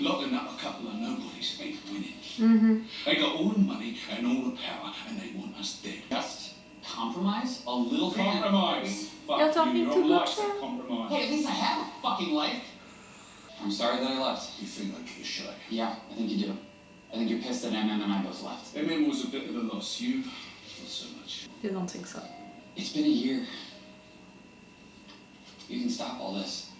locking up a couple of nobodies ain't winning. They got all the money and all the power, and they want us dead. Just compromise? A little compromise? You're talking you to don't like Butcher? that compromise. Hey, at least I have a fucking life. I'm sorry that I left. You feel like you should. Yeah, I think you do. I think you're pissed that MM and I both left. MM was a bit of a loss. You, not so much. You don't think so? It's been a year. You can stop all this.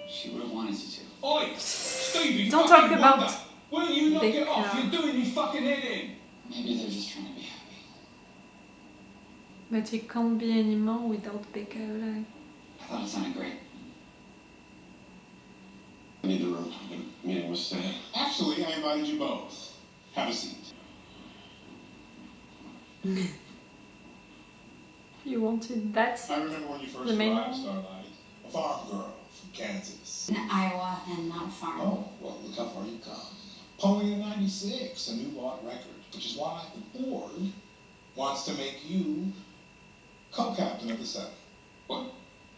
She would have wanted you to. Oi! Stevie, Don't talk about wonder. Will you knock it off? Becca. You're doing your fucking head in. Maybe they're just trying to be happy. But it can't be anymore without Becca alive. I thought it sounded great. I need the room. The meeting was today. Actually, I invited you both. Have a seat. You wanted that? I remember when you first The main arrived, one? Starlight. A farm girl from Kansas. In Iowa and not a farm. Oh, well, look how far you've come. Pony in '96, a new Vought record, which is why the board wants to make you co-captain of the seven. What?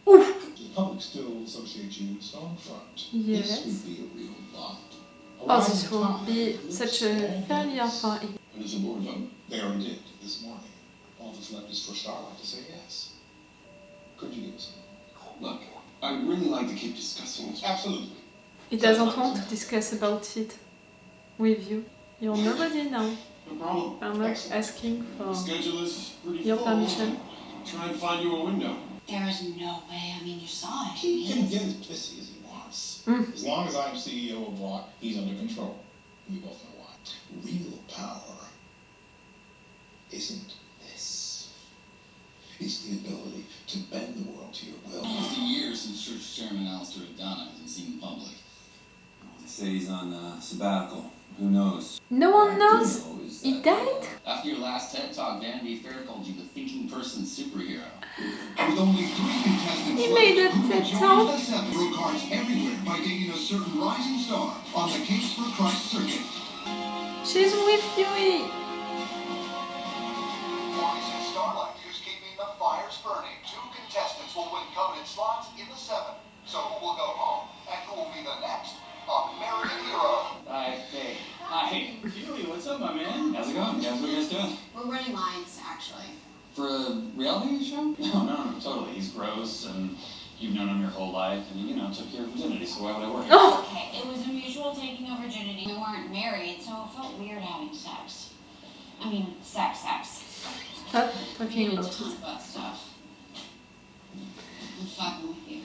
The public still associates you with Stormfront. Yes. This would be a real lot. Oh, this will be such a failure. Enfin, When does the board vote? They already did this morning. All that's left is for Starlight to say yes. Could you give us a... Look, I'd really like to keep discussing this. Absolutely. he doesn't want to discuss about it with you. You're nobody now. No problem. I'm not asking for Schedule is pretty your full. permission. Try and find you a window. There is no way. I mean, you saw it. He can get as pissy as he wants. As long as I'm CEO of Vought, he's under control. We both know why. Real power isn't this. It's the ability to bend the world to your will. Almost a year since Church Chairman Alistair O'Donnell has been seen in public. They say he's on sabbatical. Who knows? No one knows. What I do know is He that, died? After your last TED Talk, Vanity Fair called you the thinking person superhero. With only 3 contestants He made a TED Talk. Throw cards everywhere by taking a certain rising star on the Case for Christ circuit. She's with Hughie. Starlight is keeping the fires burning. 2 contestants will win coveted slots in the 7. So who will go home, and who will be the next American hero? Hey. Hi. Hughie, what's up, my man? How's it going, guys? What are you guys doing? We're running lines, actually. For a reality show? No, totally. He's gross, and you've known him your whole life, and you know, took your virginity, so why would I worry? Oh, Okay, it was a mutual taking of virginity. We weren't married, so it felt weird having sex. I mean, sex. stop We talking did about talk it. about stuff. I'm fucking with you.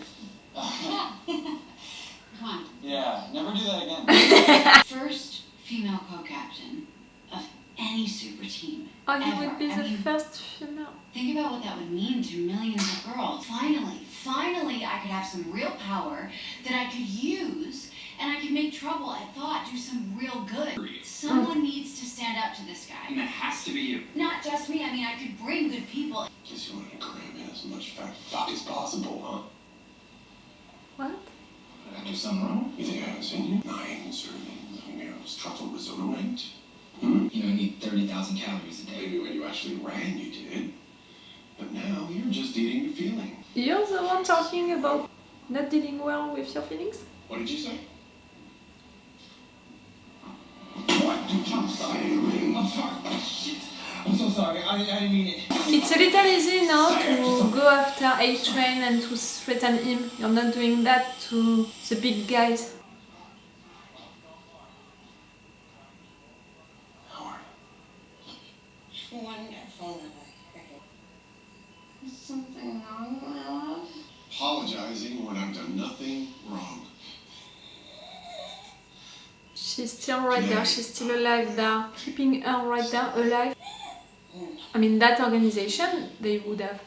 Come on. Yeah, never do that again. First female co-captain of any super team. Oh, he ever. would be I the mean, first female. Think about what that would mean to millions of girls. Finally, I could have some real power that I could use, and I could make trouble, I thought, do some real good. Someone needs to stand up to this And guy. it has to be you. Not just me, I mean, I could bring good people. Guess you wanted to cram in as much fat fuck as possible, huh? What? Did I do something wrong? You think I haven't seen you? 9 servings of Nero's truffle risotto night. You know, you need 30,000 calories a day. Maybe when you actually ran, you did. But now you're just eating the feeling. You're the one talking about not dealing well with your feelings? What did you say? What did you say? I'm sorry. Shit. I'm so sorry. I didn't mean it. It's a little easy now to go after A-Train and to threaten him. You're not doing that to the big guys. How are you? Wonderful. Is something wrong, my love? Apologizing when I've done nothing wrong. She's still right there, she's still alive there. Keeping her right there, alive. I mean, that organization, they would have...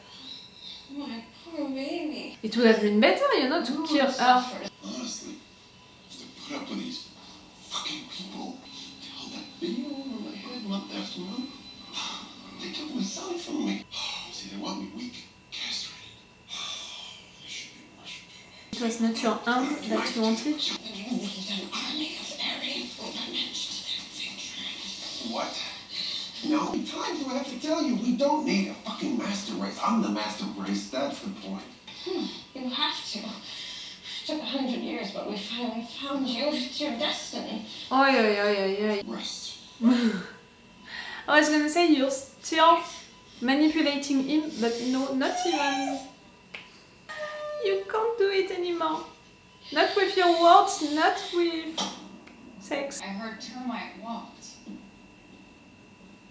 My poor baby. It would have been better, you know, to kill her. Honestly, just to put up with these fucking people to hold that video over my head month after month. They took my son from me. See, they want me weak, castrated. They should be worshiping me. It was not your aunt that you wanted. You need an army of very overmatched adventurers. What? No. How many times do I have to tell you? We don't need a fucking master race. I'm the master race. That's the point. You have to. took 100 years, but we finally found you. It's your destiny. Oi, oi, oi, oi, oi. Rest. I was gonna say you're still manipulating him, but no, not even. You can't do it anymore. Not with your words, not with sex. I heard termite walked.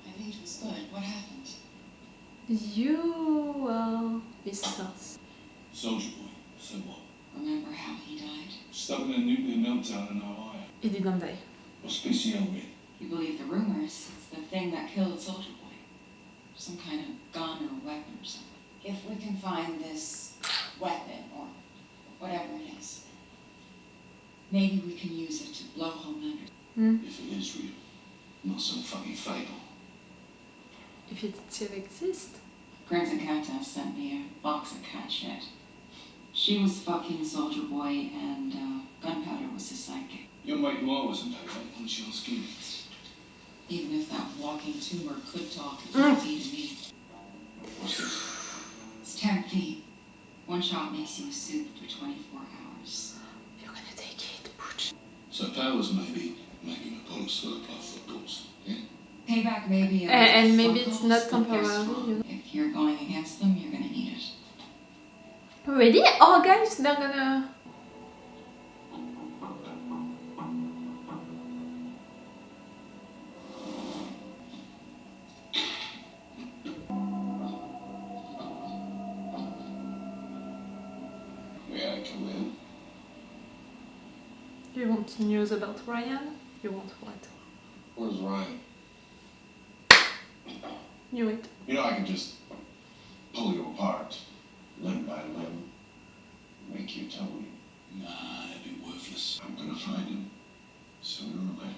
I think it was good. What happened? You are his source. Soldier boy. So what? Remember how he died? Stuck in a nuclear meltdown in Hawaii. He didn't die. What species are we? You believe the rumors? It's the thing that killed Soldier Boy. Some kind of gun or weapon or something. If we can find this weapon or whatever it is, maybe we can use it to blow Homelander. If it is real, not some fucking fable. If it still exists. Crimson Cactus sent me a box of cat shit. She was fucking Soldier Boy and Gunpowder was his sidekick. Your mate Noir was in Payback, wasn't she on ski? Even if that walking tumor could talk, it would be to me. What's this? It's 10 feet. One shot makes you soup for 24 hours. You're gonna take it, Butch. So powers maybe making a bullets full of blood footballs. Yeah? Payback may be a And maybe phone it's calls, not but temporary, guess what? you know. If you're going against them, you're gonna need it. Really? Oh, guys, they're gonna. May I come in? You want news about Ryan? You want what? Where's Ryan? Knew it. You know, I can just pull you apart, limb by limb, make you tell me. Nah, that'd be worthless. I'm gonna find him, sooner or later.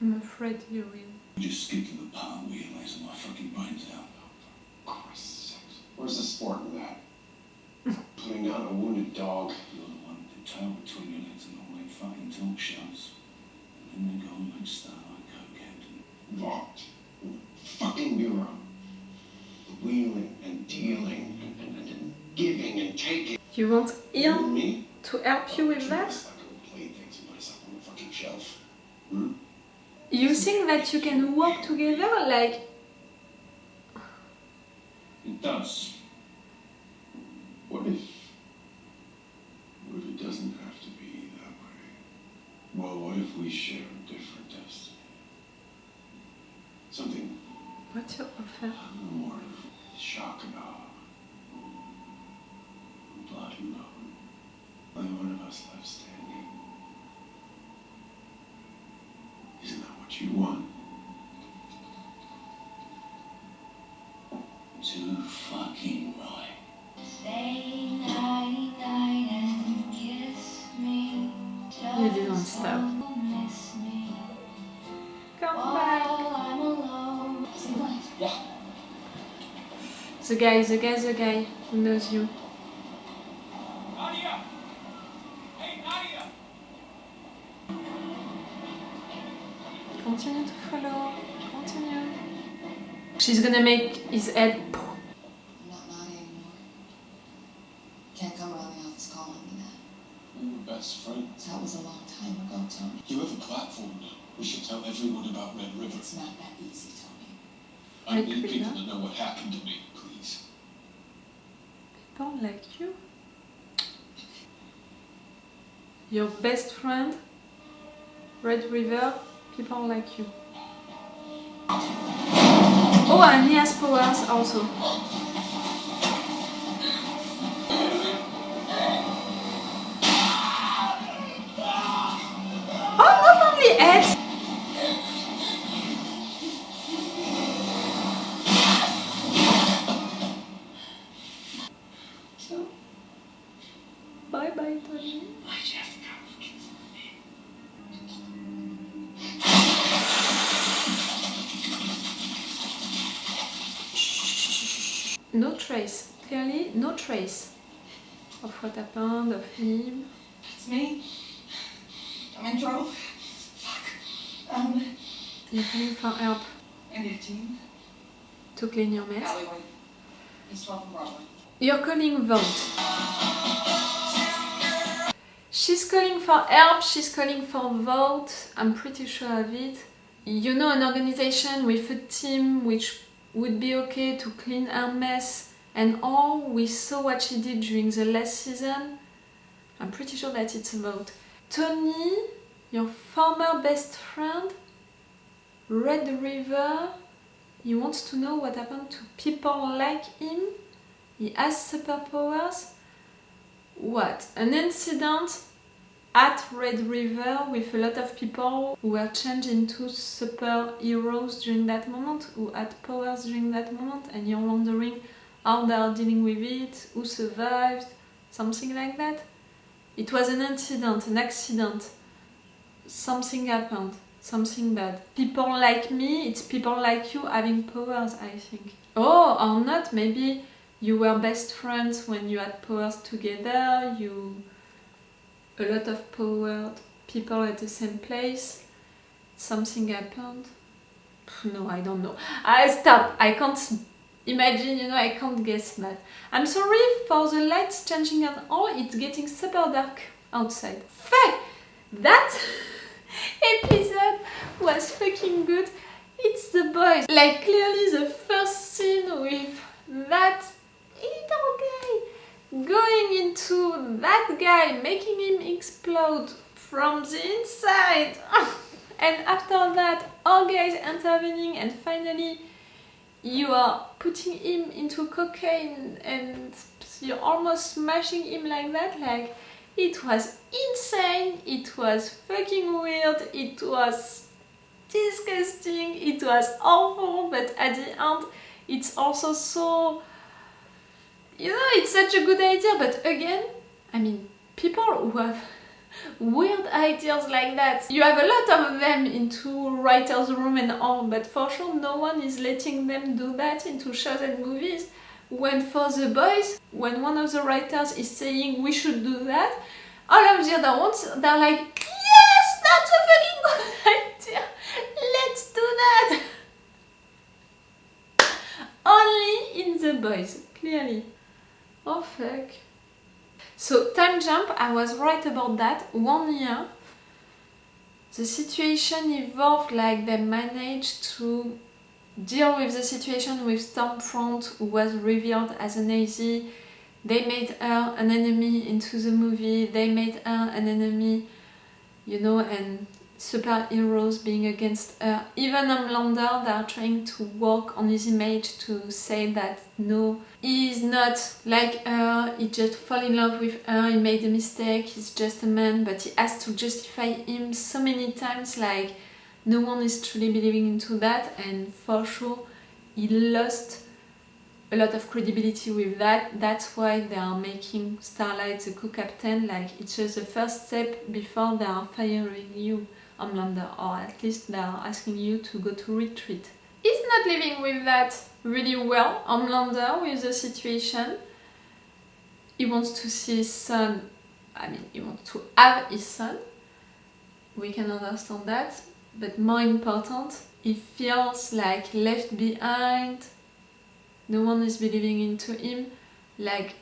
I'm afraid you will. You just skip him apart, realizing my fucking brains out. For Christ's sakes. Where's the sport in that? Putting down a wounded dog. You're the one with the tail between your legs and all them fucking talk shows. And then they go and make star like cocaine. Vought. Fucking bureau. The wheeling and dealing and giving and taking. You want him Me? to help you with that? Like a plaything to myself on the fucking shelf. Hmm? You think that you can work together like. It does. What if it doesn't have to be that way? Well, what if we share a different destiny? Something What's your offer? more of shock and awe. Blood and bone. Only one of us left standing. Isn't that what you want? Too fucking right. Stay night night and kiss me. You didn't stop. Miss me Come back. while I'm alone. Say what? Yeah. The guy who knows you. Nadia! Hey, Nadia! Continue to follow. Continue. She's gonna make his head. I'm not naughty anymore. Can't come around the office calling me that. We were best friends. That was a long time ago, Tony. You have a platform now. We should tell everyone about Red River. It's not that easy, Tony. I Like need we people know. to know what happened to me, please. People like you. Your best friend. Red River. People like you. Oh, and he has powers also. Oh, not only heads. So, bye bye, Tony. I just got looking for me. No trace. Clearly, no trace of what happened, of him. It's me. I'm in trouble. Fuck. You're coming for help I need a team. to clean your mess. Alleyway. East 12th and Broadway. You're calling Vought. She's calling for help, she's calling for Vought, I'm pretty sure of it. You know, an organization with a team which would be okay to clean her mess and all. We saw what she did during the last season. I'm pretty sure that it's Vought. Tony, your former best friend, Red River, he wants to know what happened to people like him. He has superpowers. What? An incident at Red River with a lot of people who were changed into superheroes during that moment, who had powers during that moment, and you're wondering how they are dealing with it, who survived, something like that. It was an incident, an accident. Something happened, something bad. People like me, it's people like you having powers, I think. Oh, or not, maybe you were best friends when you had powers together, a lot of powered people at the same place. Something happened. No, I don't know. Stop, I can't imagine, I can't guess that. I'm sorry for the lights changing and all, it's getting super dark outside. Fuck! That episode was fucking good. It's the boys. Like, clearly the first scene with that little guy going into that guy, making him explode from the inside. And after that, all guys intervening, and finally you are putting him into cocaine and you're almost smashing him like that. Like, it was insane, it was fucking weird, it was disgusting, it was awful, but at the end it's also so... it's such a good idea, but again, I mean, people who have weird ideas like that, you have a lot of them into writer's room and all, but for sure no one is letting them do that into shows and movies. When for The Boys, when one of the writers is saying we should do that, all of the other ones, they're like, yes, that's a fucking good idea, let's do that. Only in The Boys, clearly. Oh fuck. So, time jump, I was right about that. 1 year, the situation evolved, like they managed to deal with the situation with Stormfront, who was revealed as an AZ. They made her an enemy into the movie, they made her an enemy, and superheroes being against her. Even Homelander, they are trying to work on his image to say that no, he is not like her, he just fell in love with her, he made a mistake, he's just a man, but he has to justify him so many times, like no one is truly believing into that, and for sure he lost a lot of credibility with that. That's why they are making Starlight the co-captain, like it's just the first step before they are firing you, Homelander, or at least they are asking you to go to retreat. He's not living with that really well, Homelander, with the situation. He wants to see his son, he wants to have his son. We can understand that, but more important, he feels like left behind. No one is believing into him. Like,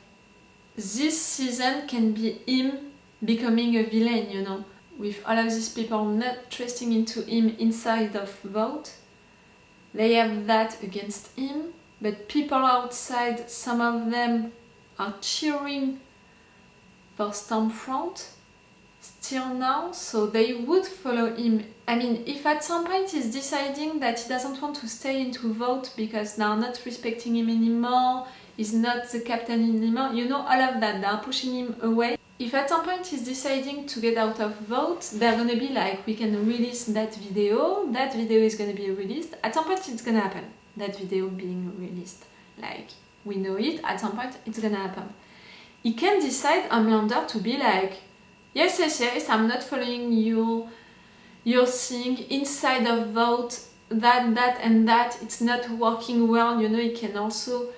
this season can be him becoming a villain, with all of these people not trusting into him inside of Vought. They have that against him, but people outside, some of them are cheering for Stormfront still now, so they would follow him. If at some point he's deciding that he doesn't want to stay into Vought because they are not respecting him anymore, he's not the captain anymore, all of that, they are pushing him away. If at some point he's deciding to get out of Vought, they're gonna be like, we can release that video is gonna be released. At some point it's gonna happen, that video being released. Like, we know it, at some point it's gonna happen. He can decide, Homelander, to be like, yes, I'm not following your thing inside of Vought, that and that, it's not working well, he can also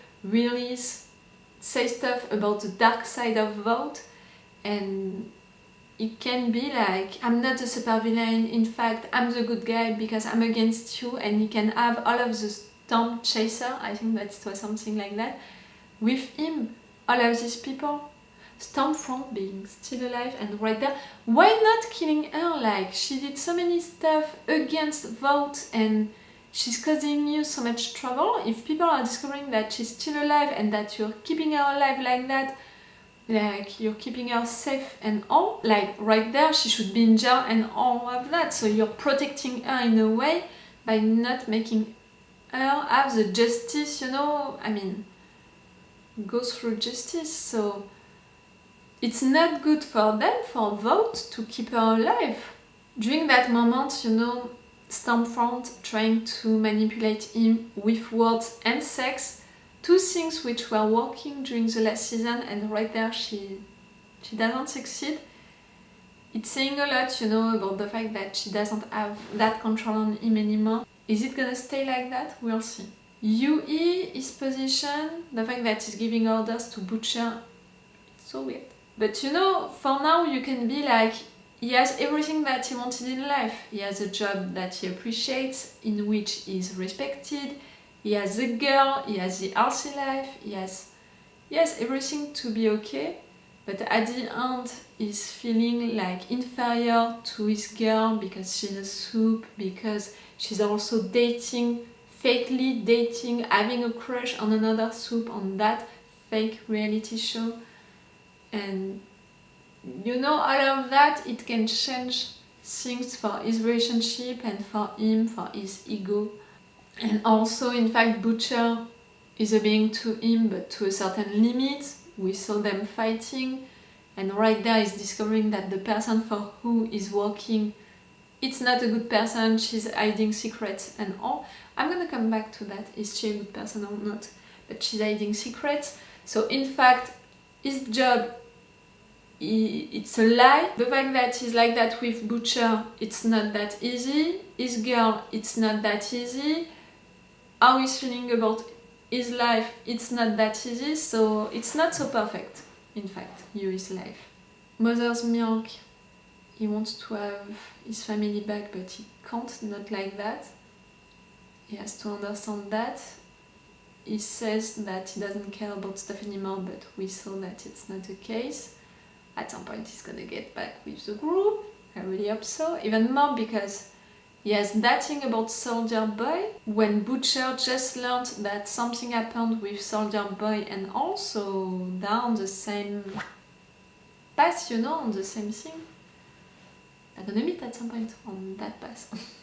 say stuff about the dark side of Vought. And it can be like, I'm not a supervillain, in fact I'm the good guy because I'm against you, and he can have all of the Storm Chaser, I think that it was something like that, with him. all of these people. Stormfront being still alive and right there. Why not killing her? Like, she did so many stuff against Vought and she's causing you so much trouble. If people are discovering that she's still alive and that you're keeping her alive like that, like you're keeping her safe and all, like right there she should be in jail and all of that. So you're protecting her in a way by not making her have the justice, you know, I mean, go through justice. So it's not good for them, for Vought, to keep her alive. During that moment, you know, Stormfront trying to manipulate him with words and sex, two things which were working during the last season, and right there she doesn't succeed. It's saying a lot, you know, about the fact that she doesn't have that control on him anymore. Is it gonna stay like that? We'll see. Hughie, his position, the fact that he's giving orders to Butcher, it's so weird. But you know, for now you can be like, he has everything that he wanted in life. He has a job that he appreciates, in which he is respected. He has a girl, he has the healthy life, he has everything to be okay. But at the end, he's feeling like inferior to his girl because she's a supe, because she's also dating, fakely dating, having a crush on another supe on that fake reality show. And you know, all of that, it can change things for his relationship and for him, for his ego. And also, in fact, Butcher is a being to him, but to a certain limit. We saw them fighting, and right there he's discovering that the person for who he's working, it's not a good person, she's hiding secrets and all. I'm gonna come back to that, is she a good person or not, but she's hiding secrets. So in fact, his job, it's a lie. The fact that he's like that with Butcher, it's not that easy. His girl, it's not that easy. How he's feeling about his life, it's not that easy. So it's not so perfect, in fact, Hughie's life. Mother's milk, he wants to have his family back, but he can't, not like that. He has to understand that. He says that he doesn't care about stuff anymore, but we saw that it's not the case. At some point he's gonna get back with the group, I really hope so, even more because he has that thing about Soldier Boy. When Butcher just learned that something happened with Soldier Boy and also they're on the same path, you know, on the same thing. They're gonna meet at some point on that path.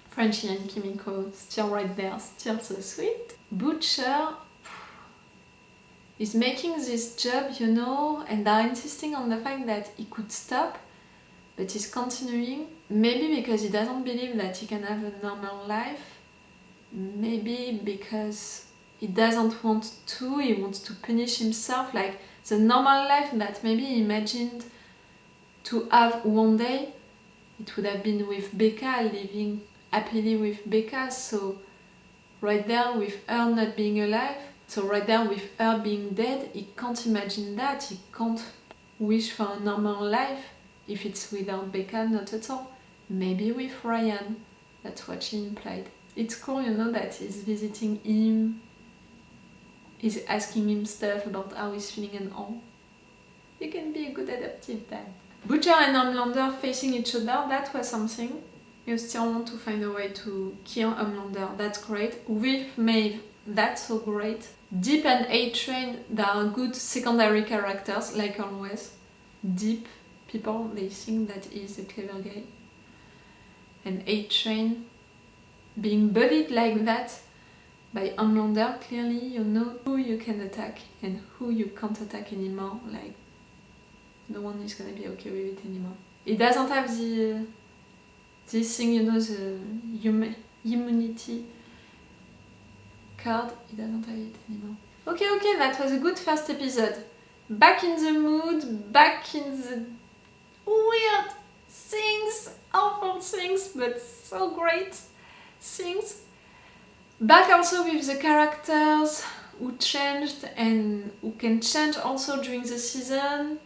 Frenchie and Kimiko still right there, still so sweet. Butcher is making this job, you know, and they're insisting on the fact that he could stop, but he's continuing. Maybe because he doesn't believe that he can have a normal life. Maybe because he doesn't want to, he wants to punish himself, like the normal life that maybe he imagined to have one day. It would have been with Becca, living happily with Becca, so right there with her not being alive, so right there with her being dead, he can't imagine that, he can't wish for a normal life if it's without Becca, not at all. Maybe with Ryan, that's what she implied. It's cool, you know, that he's visiting him, he's asking him stuff about how he's feeling and all. You can be a good adoptive dad. Butcher and Homelander facing each other, that was something. You still want to find a way to kill Homelander, that's great. With Maeve, that's so great. Deep and A-Train, they are good secondary characters, like always. Deep people, they think that he's a clever guy. And A-Train, being bullied like that by Homelander, clearly you know who you can attack and who you can't attack anymore. Like, no one is gonna be okay with it anymore. He doesn't have this thing, you know, the immunity card. He doesn't have it anymore. Okay, that was a good first episode. Back in the mood, back in the weird things, awful things, but so great things. Back also with the characters who changed and who can change also during the season.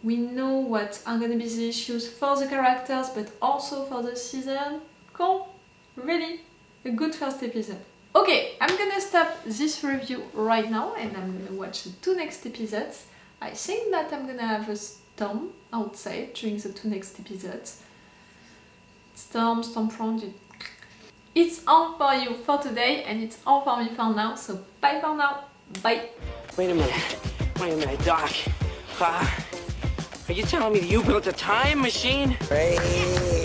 We know what are going to be the issues for the characters, but also for the season. Cool, really, a good first episode. Okay, I'm gonna stop this review right now and I'm gonna watch the 2 next episodes. I think that I'm gonna have a storm outside during the 2 next episodes. Stormfront. It's all for you for today and it's all for me for now, so bye for now. Bye. Wait a minute, Doc. Are you telling me that you built a time machine? Hey.